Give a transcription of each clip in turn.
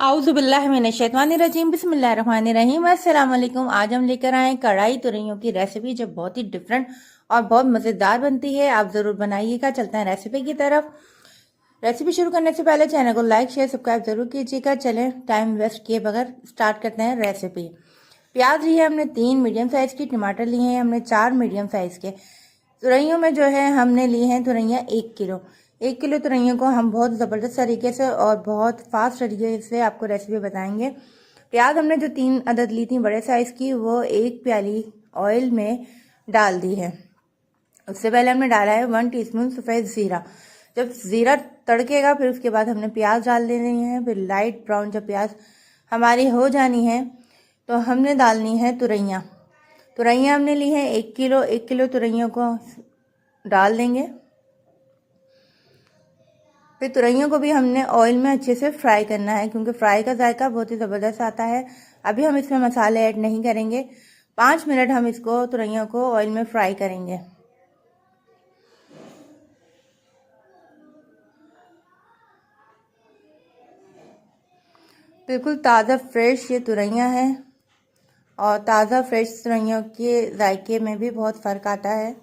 आउज़ुबिल्लाहिमिनश्शैतानिर्रजीम बिस्मिल्लाहिर्रहमानिर्रहीम अस्सलाम वालेकुम। आज हम लेकर आए कढ़ाई तुरैयों की रेसिपी जो बहुत ही डिफरेंट और बहुत मज़ेदार बनती है। आप ज़रूर बनाइएगा। चलते हैं रेसिपी की तरफ। रेसिपी शुरू करने से पहले चैनल को लाइक शेयर सब्सक्राइब जरूर कीजिएगा। चलें टाइम वेस्ट किए बगैर स्टार्ट करते हैं रेसिपी। प्याज लिए हमने 3 मीडियम साइज़ की, टमाटर लिए हैं हमने 4 मीडियम साइज़ के। तुरैयों में जो है हमने लिए हैं तुरैयाँ 1 किलो। 1 किलो तुरैयों को हम बहुत ज़बरदस्त तरीके से और बहुत फास्ट तरीके से आपको रेसिपी बताएंगे। प्याज हमने जो 3 अदद ली थी बड़े साइज़ की, वो 1 प्याली ऑयल में डाल दी है। उससे पहले हमने डाला है 1 टीस्पून सफ़ेद ज़ीरा। जब ज़ीरा तड़केगा फिर उसके बाद हमने प्याज डाल देनी है। फिर लाइट ब्राउन जब प्याज हमारी हो जानी है तो हमने डालनी है तुरैयाँ। तुरैयाँ हमने ली है 1 किलो। 1 किलो तुरैयों को डाल देंगे। फिर तुरैयों को भी हमने ऑयल में अच्छे से फ्राई करना है, क्योंकि फ्राई का जायका बहुत ही ज़बरदस्त आता है। अभी हम इसमें मसाले ऐड नहीं करेंगे। 5 मिनट हम इसको तुरैयों को ऑयल में फ्राई करेंगे। बिल्कुल ताज़ा फ्रेश ये तुरैयाँ हैं और ताज़ा फ्रेश तुरैयों के जायके में भी बहुत फ़र्क आता है।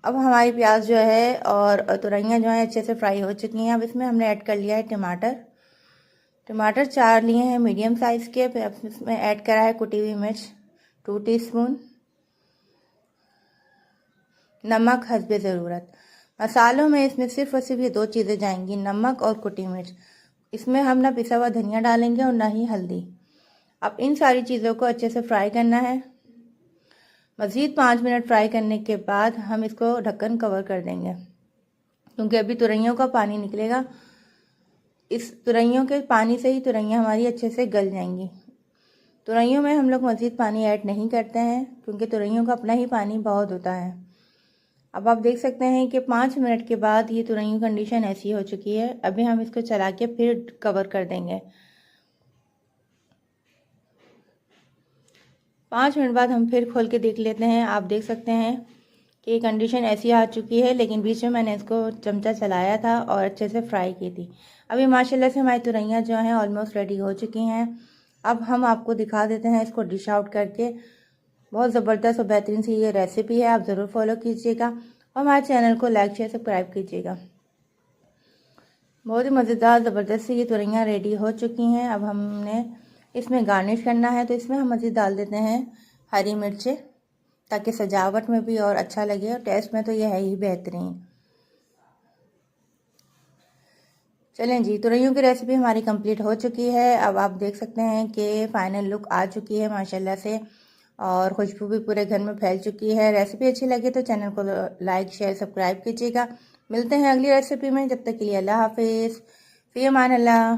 अब हमारी प्याज जो है और तुरैयाँ जो है अच्छे से फ्राई हो चुकी हैं। अब इसमें हमने ऐड कर लिया है टमाटर। टमाटर 4 लिए हैं मीडियम साइज़ के। फिर अब इसमें ऐड करा है कुटी हुई मिर्च 2 टीस्पून। नमक हस्बे ज़रूरत। मसालों में इसमें सिर्फ और सिर्फ ये 2 चीज़ें जाएंगी, नमक और कुटी मिर्च। इसमें हम ना पिसा हुआ धनिया डालेंगे और ना ही हल्दी। अब इन सारी चीज़ों को अच्छे से फ्राई करना है। मज़ीद 5 मिनट फ्राई करने के बाद हम इसको ढक्कन कवर कर देंगे, क्योंकि अभी तुरैयों का पानी निकलेगा। इस तुरैयों के पानी से ही तुरैयाँ हमारी अच्छे से गल जाएंगी। तुरैयों में हम लोग मज़ीद पानी ऐड नहीं करते हैं, क्योंकि तुरैयों का अपना ही पानी बहुत होता है। अब आप देख सकते हैं कि 5 मिनट के बाद ये तुरैयों कंडीशन ऐसी हो चुकी है। अभी हम इसको चला के फिर कवर कर देंगे। 5 मिनट बाद हम फिर खोल के देख लेते हैं। आप देख सकते हैं कि कंडीशन ऐसी आ चुकी है, लेकिन बीच में मैंने इसको चमचा चलाया था और अच्छे से फ्राई की थी। अभी माशाल्लाह से हमारी तुरैयाँ जो हैं ऑलमोस्ट रेडी हो चुकी हैं। अब हम आपको दिखा देते हैं इसको डिश आउट करके। बहुत ज़बरदस्त और बेहतरीन सी ये रेसिपी है। आप ज़रूर फॉलो कीजिएगा और हमारे चैनल को लाइक शेयर सब्सक्राइब कीजिएगा। बहुत ही मज़ेदार ज़बरदस्त सी ये तुरैयाँ रेडी हो चुकी हैं। अब हमने इसमें गार्निश करना है, तो इसमें हम मज़ीद डाल देते हैं हरी मिर्चें, ताकि सजावट में भी और अच्छा लगे और टेस्ट में तो ये है ही बेहतरीन। चलें जी, तुरैयों की रेसिपी हमारी कंप्लीट हो चुकी है। अब आप देख सकते हैं कि फ़ाइनल लुक आ चुकी है माशाल्लाह से, और खुशबू भी पूरे घर में फैल चुकी है। रेसिपी अच्छी लगे तो चैनल को लाइक शेयर सब्सक्राइब कीजिएगा। मिलते हैं अगली रेसिपी में। जब तक के लिए अल्लाह हाफिज़, फ़ी अमान अल्लाह।